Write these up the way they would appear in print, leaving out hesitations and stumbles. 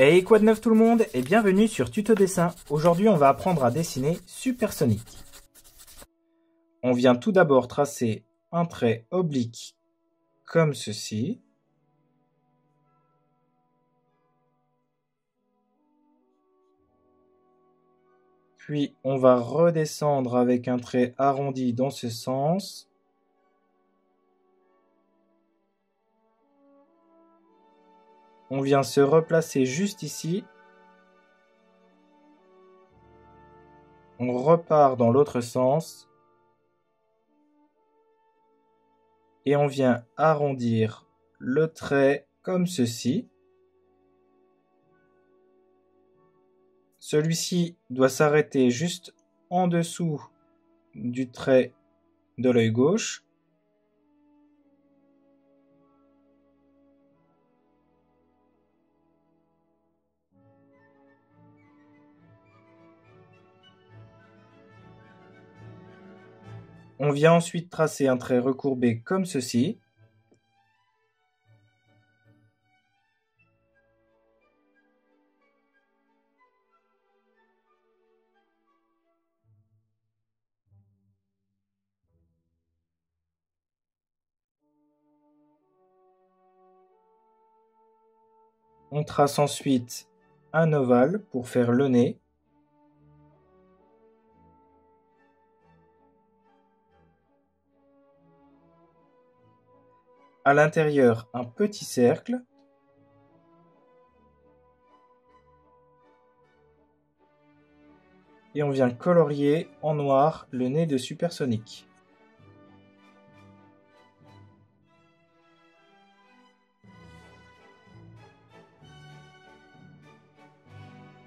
Hey, quoi de neuf tout le monde et bienvenue sur Tuto Dessin. Aujourd'hui on va apprendre à dessiner Supersonic. On vient tout d'abord tracer un trait oblique comme ceci. Puis on va redescendre avec un trait arrondi dans ce sens. On vient se replacer juste ici. On repart dans l'autre sens. Et on vient arrondir le trait comme ceci. Celui-ci doit s'arrêter juste en dessous du trait de l'œil gauche. On vient ensuite tracer un trait recourbé comme ceci. On trace ensuite un ovale pour faire le nez. À l'intérieur, un petit cercle. Et on vient colorier en noir le nez de Supersonic.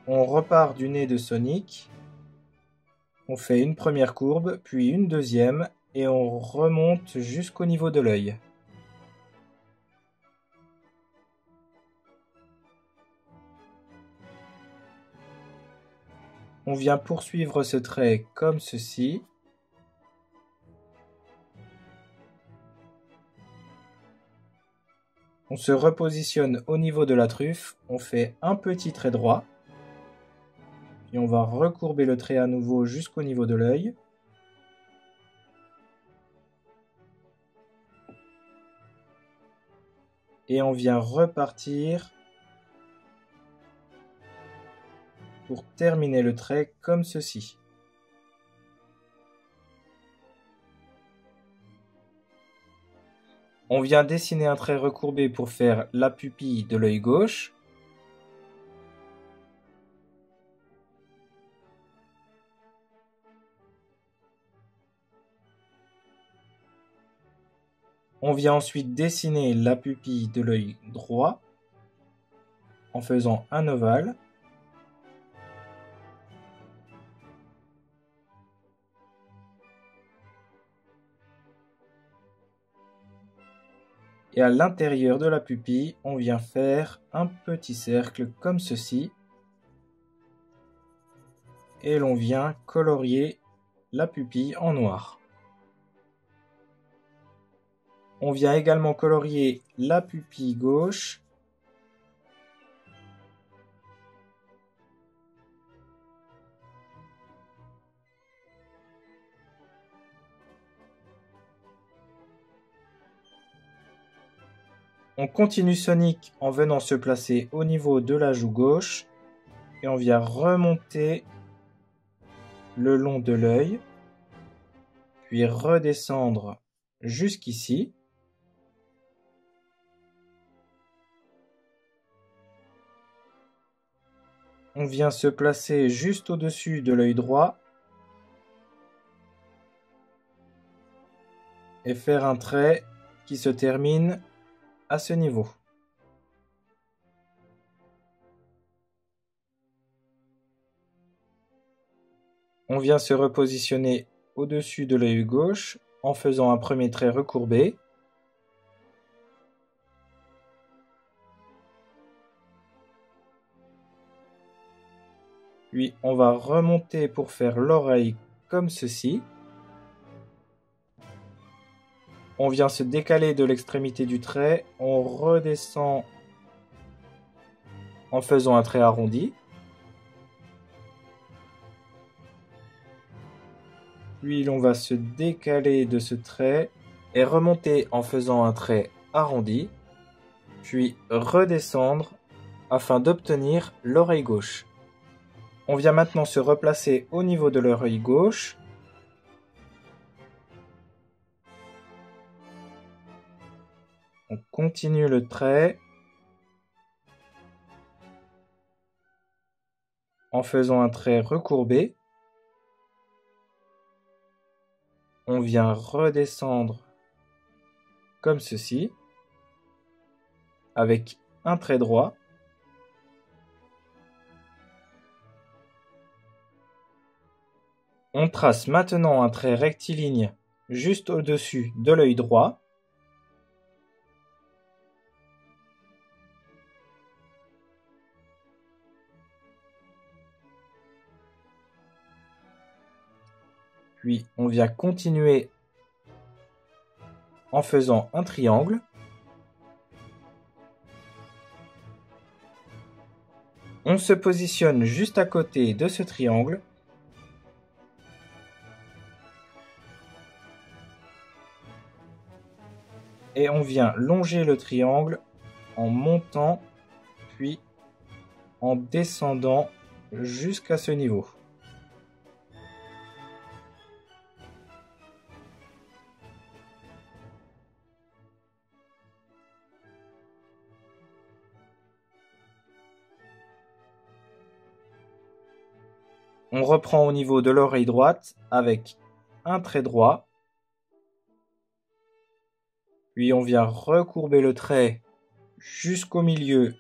On repart du nez de Sonic. On fait une première courbe, puis une deuxième, et on remonte jusqu'au niveau de l'œil. On vient poursuivre ce trait comme ceci. On se repositionne au niveau de la truffe, on fait un petit trait droit. Puis on va recourber le trait à nouveau jusqu'au niveau de l'œil. Et on vient repartir pour terminer le trait comme ceci. On vient dessiner un trait recourbé pour faire la pupille de l'œil gauche. On vient ensuite dessiner la pupille de l'œil droit en faisant un ovale. Et à l'intérieur de la pupille, on vient faire un petit cercle comme ceci. Et l'on vient colorier la pupille en noir. On vient également colorier la pupille gauche. On continue Sonic en venant se placer au niveau de la joue gauche. Et on vient remonter le long de l'œil. Puis redescendre jusqu'ici. On vient se placer juste au-dessus de l'œil droit et faire un trait qui se termine à ce niveau. On vient se repositionner au-dessus de l'œil gauche en faisant un premier trait recourbé. Puis on va remonter pour faire l'oreille comme ceci. On vient se décaler de l'extrémité du trait, on redescend en faisant un trait arrondi. Puis l'on va se décaler de ce trait et remonter en faisant un trait arrondi, puis redescendre afin d'obtenir l'oreille gauche. On vient maintenant se replacer au niveau de l'oreille gauche. On continue le trait en faisant un trait recourbé. On vient redescendre comme ceci, avec un trait droit. On trace maintenant un trait rectiligne juste au-dessus de l'œil droit. Puis on vient continuer en faisant un triangle. On se positionne juste à côté de ce triangle. Et on vient longer le triangle en montant, puis en descendant jusqu'à ce niveau. On reprend au niveau de l'oreille droite avec un trait droit. Puis on vient recourber le trait jusqu'au milieu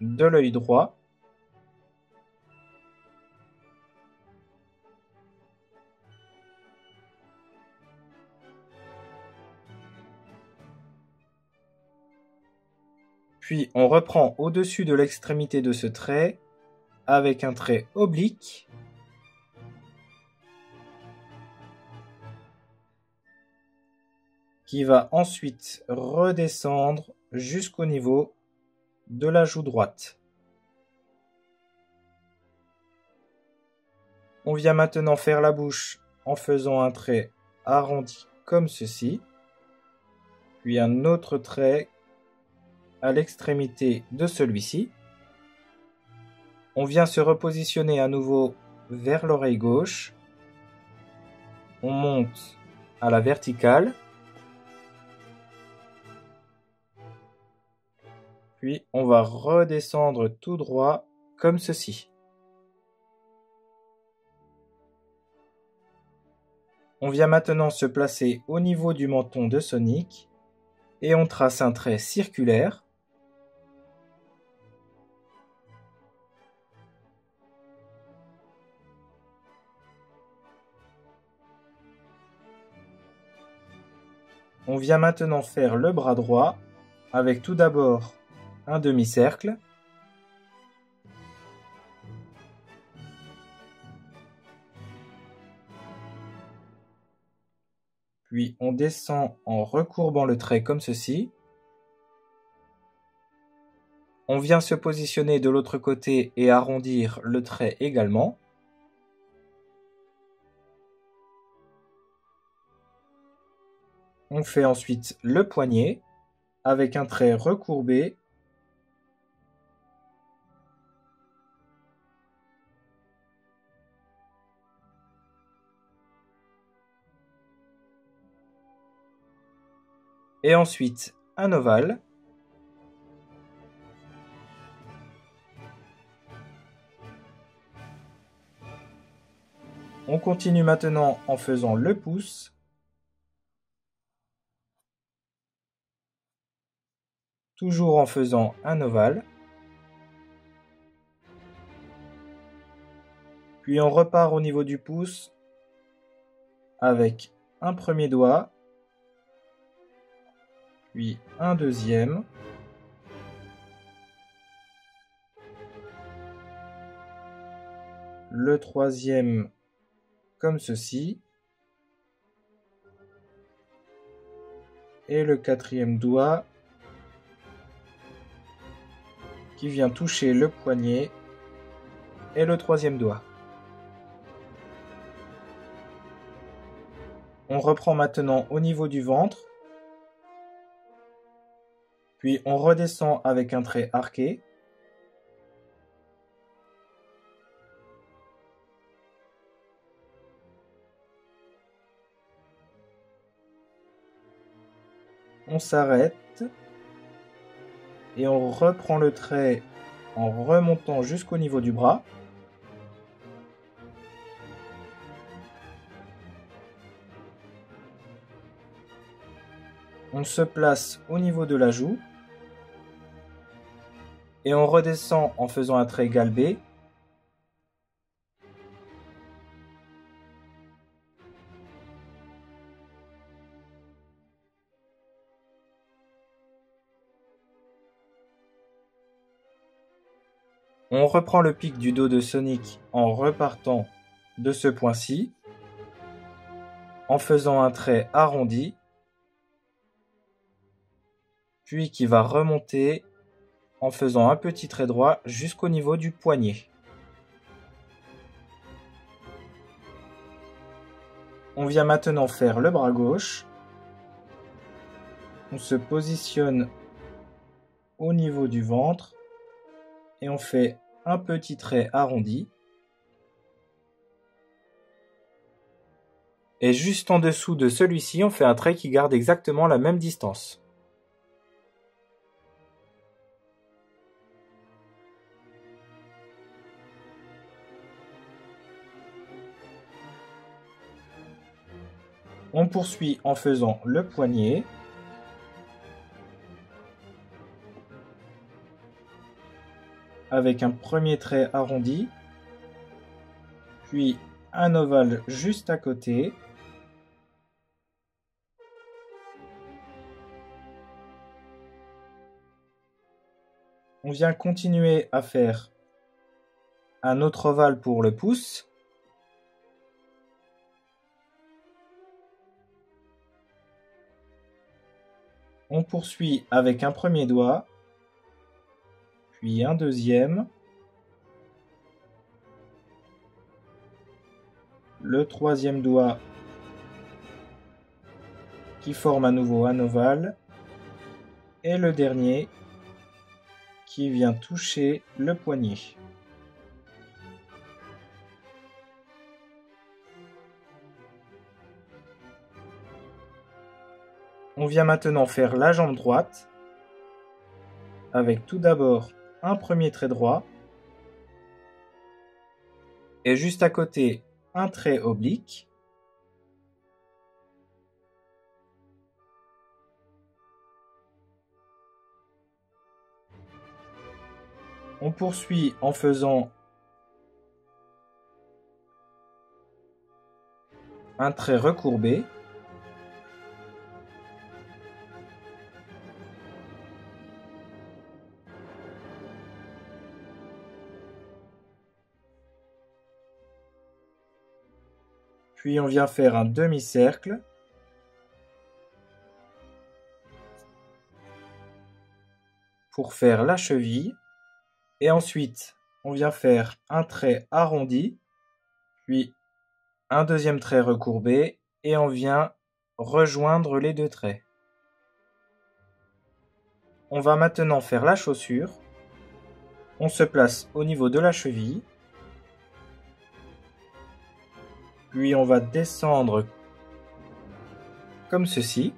de l'œil droit. Puis on reprend au-dessus de l'extrémité de ce trait avec un trait oblique. Qui va ensuite redescendre jusqu'au niveau de la joue droite. On vient maintenant faire la bouche en faisant un trait arrondi comme ceci, puis un autre trait à l'extrémité de celui-ci. On vient se repositionner à nouveau vers l'oreille gauche. On monte à la verticale. Puis on va redescendre tout droit comme ceci. On vient maintenant se placer au niveau du menton de Sonic et on trace un trait circulaire. On vient maintenant faire le bras droit avec tout d'abord un demi-cercle. Puis on descend en recourbant le trait comme ceci. On vient se positionner de l'autre côté et arrondir le trait également. On fait ensuite le poignet avec un trait recourbé. Et ensuite un ovale. On continue maintenant en faisant le pouce. Toujours en faisant un ovale. Puis on repart au niveau du pouce avec un premier doigt, puis un deuxième. Le troisième comme ceci. Et le quatrième doigt qui vient toucher le poignet et le troisième doigt. On reprend maintenant au niveau du ventre, puis on redescend avec un trait arqué. On s'arrête et on reprend le trait en remontant jusqu'au niveau du bras. On se place au niveau de la joue et on redescend en faisant un trait galbé. On reprend le pic du dos de Sonic en repartant de ce point-ci, en faisant un trait arrondi, puis qui va remonter en faisant un petit trait droit jusqu'au niveau du poignet. On vient maintenant faire le bras gauche. On se positionne au niveau du ventre et on fait un petit trait arrondi. Et juste en dessous de celui-ci, on fait un trait qui garde exactement la même distance. On poursuit en faisant le poignet. Avec un premier trait arrondi, puis un ovale juste à côté. On vient continuer à faire un autre ovale pour le pouce. On poursuit avec un premier doigt, puis un deuxième, le troisième doigt qui forme à nouveau un ovale, et le dernier qui vient toucher le poignet. On vient maintenant faire la jambe droite, avec tout d'abord un premier trait droit, et juste à côté un trait oblique. On poursuit en faisant un trait recourbé. Puis on vient faire un demi-cercle. Pour faire la cheville. Et ensuite, on vient faire un trait arrondi, puis un deuxième trait recourbé, et on vient rejoindre les deux traits. On va maintenant faire la chaussure. On se place au niveau de la cheville. Puis on va descendre comme ceci.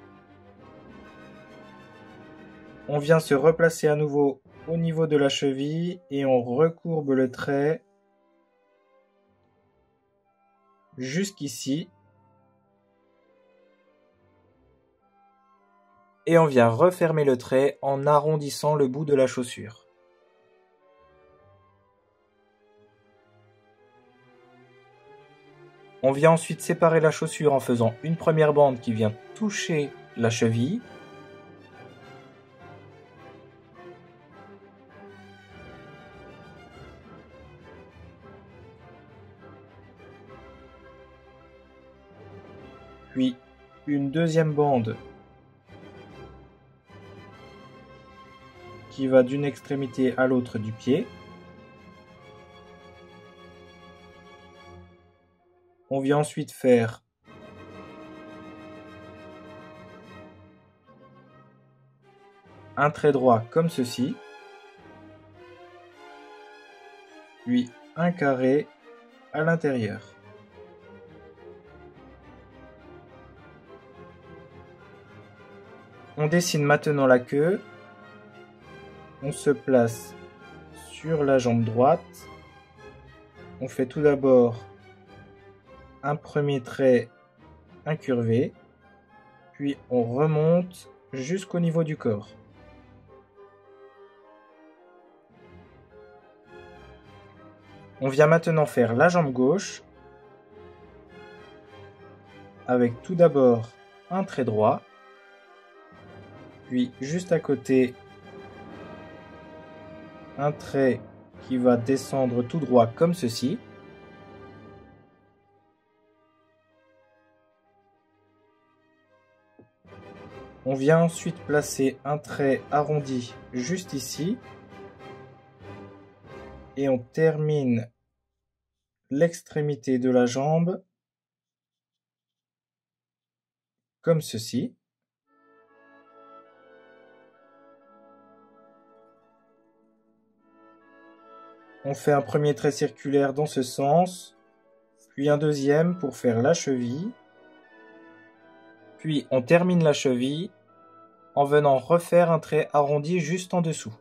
On vient se replacer à nouveau au niveau de la cheville et on recourbe le trait jusqu'ici. Et on vient refermer le trait en arrondissant le bout de la chaussure. On vient ensuite séparer la chaussure en faisant une première bande qui vient toucher la cheville. Puis une deuxième bande qui va d'une extrémité à l'autre du pied. On vient ensuite faire un trait droit comme ceci, puis un carré à l'intérieur. On dessine maintenant la queue. On se place sur la jambe droite. On fait tout d'abord un premier trait incurvé, puis on remonte jusqu'au niveau du corps. On vient maintenant faire la jambe gauche avec tout d'abord un trait droit, puis juste à côté un trait qui va descendre tout droit comme ceci. On vient ensuite placer un trait arrondi juste ici. Et on termine l'extrémité de la jambe comme ceci. On fait un premier trait circulaire dans ce sens, puis un deuxième pour faire la cheville. Puis on termine la cheville en venant refaire un trait arrondi juste en dessous.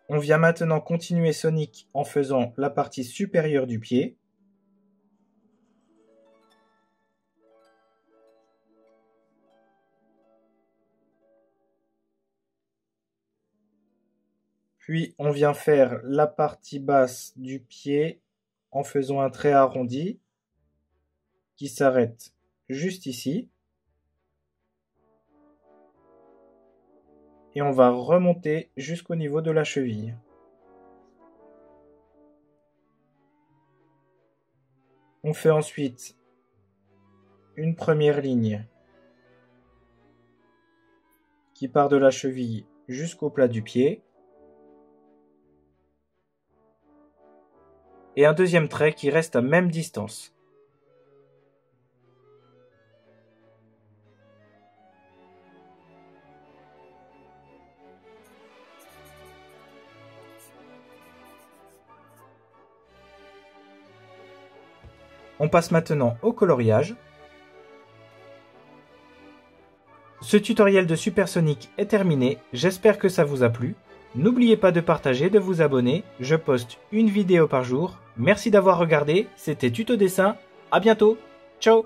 On vient maintenant continuer Sonic en faisant la partie supérieure du pied. Puis on vient faire la partie basse du pied en faisant un trait arrondi qui s'arrête juste ici. Et on va remonter jusqu'au niveau de la cheville. On fait ensuite une première ligne qui part de la cheville jusqu'au plat du pied. Et un deuxième trait qui reste à même distance. On passe maintenant au coloriage. Ce tutoriel de Supersonic est terminé, j'espère que ça vous a plu. N'oubliez pas de partager, de vous abonner, je poste une vidéo par jour. Merci d'avoir regardé, c'était Tuto Dessin, à bientôt, ciao!